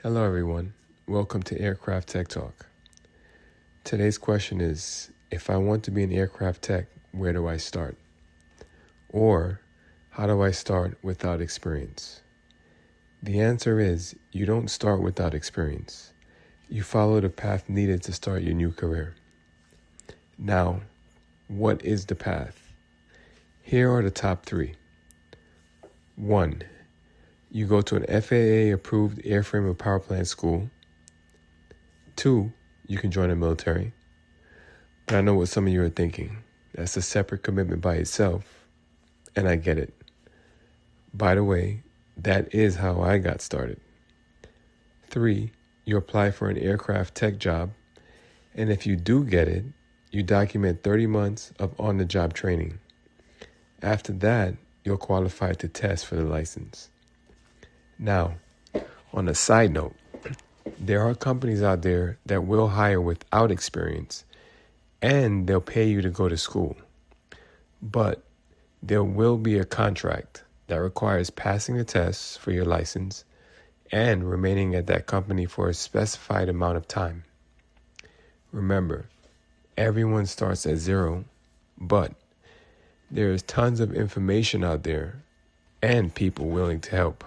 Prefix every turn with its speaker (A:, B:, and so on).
A: Hello everyone, welcome to Aircraft Tech Talk. Today's question is, if I want to be an aircraft tech, where do I start? Or, how do I start without experience? The answer is, you don't start without experience. You follow the path needed to start your new career. Now, what is the path? Here are the top 3. 1. You go to an FAA-approved airframe and power plant school. 2. You can join the military. But I know what some of you are thinking. That's a separate commitment by itself, and I get it. By the way, that is how I got started. 3. You apply for an aircraft tech job, and if you do get it, you document 30 months of on-the-job training. After that, you'll qualify to test for the license. Now, on a side note, there are companies out there that will hire without experience, and they'll pay you to go to school. But there will be a contract that requires passing the tests for your license and remaining at that company for a specified amount of time. Remember, everyone starts at 0, but there is tons of information out there and people willing to help.